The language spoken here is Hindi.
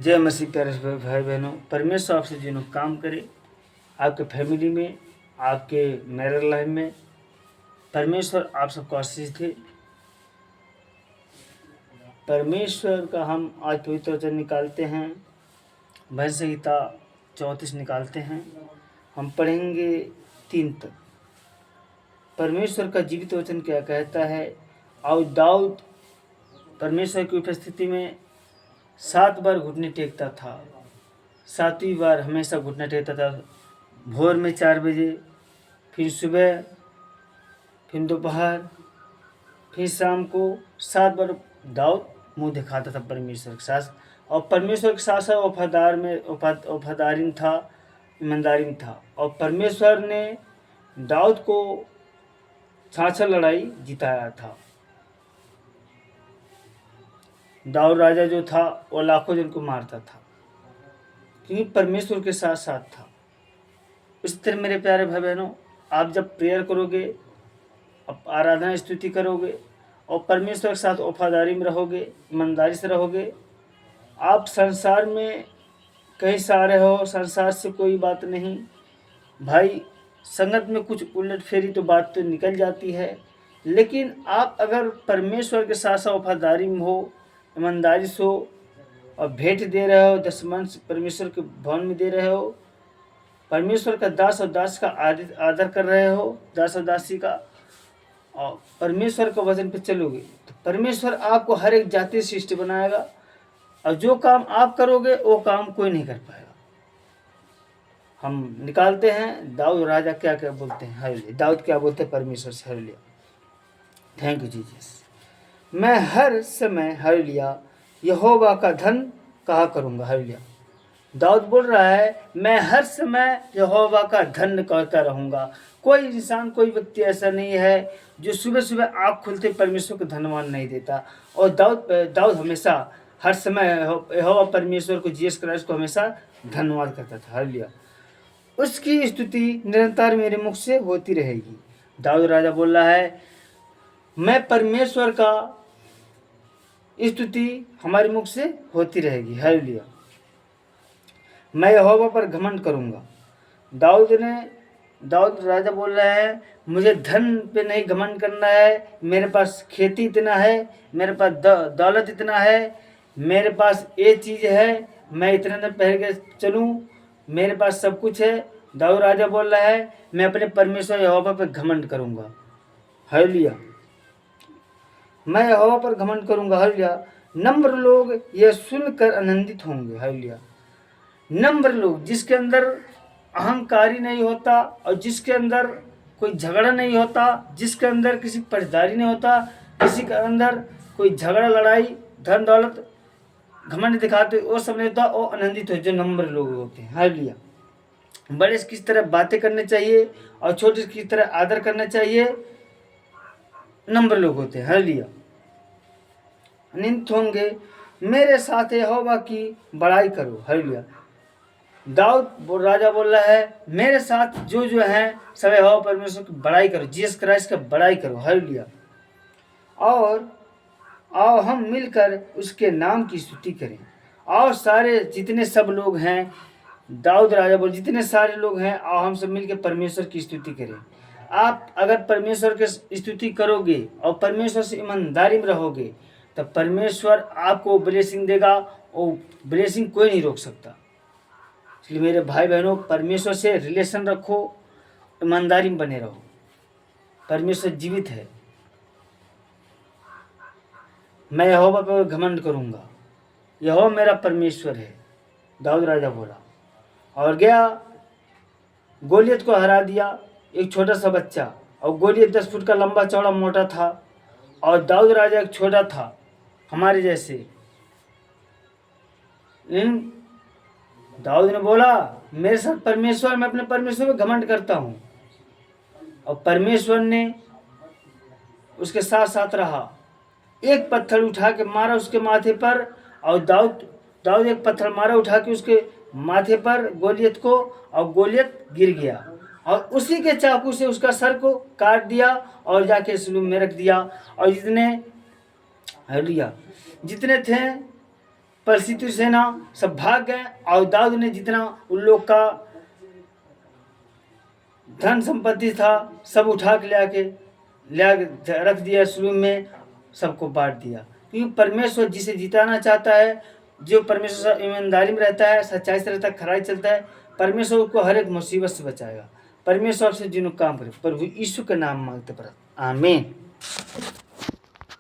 जय मसीह प्यारे भाई बहनों, परमेश्वर आपसे जिन्हों काम करे आपके फैमिली में, आपके मैरिज लाइफ में, परमेश्वर आप सबको आशीष दे। परमेश्वर का हम आज पवित्र वचन निकालते हैं, भजन संहिता 34 निकालते हैं। हम पढ़ेंगे 3 तक। परमेश्वर का जीवित वचन क्या कहता है। और दाऊद परमेश्वर की उपस्थिति में 7 बार घुटने टेकता था। 7वीं बार हमेशा घुटना टेकता था। भोर में 4 बजे, फिर सुबह, फिर दोपहर, फिर शाम को 7 बार दाऊद मुंह दिखाता था परमेश्वर के साथ। और परमेश्वर के साथ साथ वफादारी में था, ईमानदारी में था। और परमेश्वर ने दाऊद को 66 लड़ाई जिताया था। दाऊद राजा जो था वो लाखों जन को मारता था, क्योंकि परमेश्वर के साथ साथ था। इस तरह मेरे प्यारे भाई बहनों, आप जब प्रेयर करोगे, आप आराधना स्तुति करोगे और परमेश्वर के साथ वफादारी में रहोगे, ईमानदारी से रहोगे, आप संसार में कहीं सारे हो, संसार से कोई बात नहीं भाई। संगत में कुछ उलट फेरी तो बात तो निकल जाती है, लेकिन आप अगर परमेश्वर के साथ साथ वफादारी में हो, ईमानदारी से हो और भेंट दे रहे हो, दशमान परमेश्वर के भवन में दे रहे हो, परमेश्वर का दास और दास का आदर कर रहे हो, दास और दासी का, और परमेश्वर का वचन पे चलोगे तो परमेश्वर आपको हर एक जाति सृष्टि बनाएगा। और जो काम आप करोगे वो काम कोई नहीं कर पाएगा। हम निकालते हैं दाऊद राजा क्या क्या बोलते हैं। हालेलुया। दाऊद क्या बोलते हैं परमेश्वर से। Hallelujah, thank you Jesus. मैं हर समय हालेलुया यहोवा का धन कहा करूँगा। हालेलुया। दाऊद बोल रहा है मैं हर समय यहोवा का धन कहता रहूँगा। कोई इंसान, कोई व्यक्ति ऐसा नहीं है जो सुबह सुबह आँख खुलते परमेश्वर को धन्यवाद नहीं देता। और दाऊद हमेशा हर समय यहोवा परमेश्वर को, जीसस क्राइस्ट को हमेशा धन्यवाद करता था। हालेलुया। उसकी स्तुति निरंतर मेरे मुख से होती रहेगी। दाऊद राजा बोल रहा है मैं परमेश्वर का स्तुति हमारे मुख से होती रहेगी। हालेलुया। मैं यहोवा पर घमंड करूँगा। दाऊद राजा बोल रहा है मुझे धन पे नहीं घमंड करना है। मेरे पास खेती इतना है, मेरे पास दौलत इतना है, मेरे पास ये चीज़ है, मैं इतने दिन पहन के चलूँ, मेरे पास सब कुछ है। दाऊद राजा बोल रहा है मैं अपने परमेश्वर यहोवा पर घमंड करूँगा। हालेलुया। मैं यहोवा पर घमंड करूँगा। हालेलुया। नम्र लोग यह सुनकर आनंदित होंगे। हालेलुया। नम्र लोग, जिसके अंदर अहंकारी नहीं होता और जिसके अंदर कोई झगड़ा नहीं होता, जिसके अंदर किसी पक्षधारी नहीं होता, किसी के अंदर कोई झगड़ा लड़ाई धन दौलत घमंड दिखाते वो सब नहीं होता, वो आनंदित हो जो नम्र लोग होते हैं। हालेलुया। बड़े से किस तरह बातें करनी चाहिए और छोटे से किस तरह आदर करना चाहिए, नम्र लोग होते हैं। हालेलुया। आनंदित होंगे। मेरे साथ यहोवा की बड़ाई करो। हालेलुया। दाऊद राजा बोल रहा है मेरे साथ जो है सब यहोवा परमेश्वर की बड़ाई करो, जीसस क्राइस्ट का बड़ाई करो। हालेलुया। और आओ हम मिलकर उसके नाम की स्तुति करें। और सारे जितने सब लोग हैं, दाऊद राजा बोल जितने सारे लोग हैं, आओ हम सब मिलकर परमेश्वर की स्तुति करें। आप अगर परमेश्वर की स्तुति करोगे और परमेश्वर से ईमानदारी में रहोगे तब परमेश्वर आपको ब्लेसिंग देगा। और ब्लेसिंग कोई नहीं रोक सकता। इसलिए मेरे भाई बहनों, परमेश्वर से रिलेशन रखो, ईमानदारी में बने रहो। परमेश्वर जीवित है। मैं यहोवा पर घमंड करूँगा, यहोवा मेरा परमेश्वर है, दाऊद राजा बोला। और गया, गोलियत को हरा दिया, एक छोटा सा बच्चा। और गोलियत 10 फुट का लंबा चौड़ा मोटा था और दाऊद राजा एक छोटा था हमारे जैसे। दाऊद ने बोला मेरे साथ परमेश्वर, मैं अपने परमेश्वर में घमंड करता हूँ। और परमेश्वर ने उसके साथ साथ रहा। एक पत्थर उठा के मारा उसके माथे पर, और दाऊद एक पत्थर मारा उठा के उसके माथे पर गोलियत को, और गोलियत गिर गया। और उसी के चाकू से उसका सर को काट दिया और जाके सलूम में रख दिया। और जितने थे फलस्तीन सेना सब भाग गए और दाऊद ने जितना उन लोग का धन संपत्ति था सब उठा के ले रख दिया, शुरू में सबको बांट दिया। क्योंकि परमेश्वर जिसे जिताना चाहता है, जो परमेश्वर से ईमानदारी में रहता है, सच्चाई से रहता है, खराई चलता है, परमेश्वर उसको हर एक मुसीबत से बचाएगा। परमेश्वर से जिन्होंने काम करे, प्रभु यीशु का नाम मांगते पर आमीन।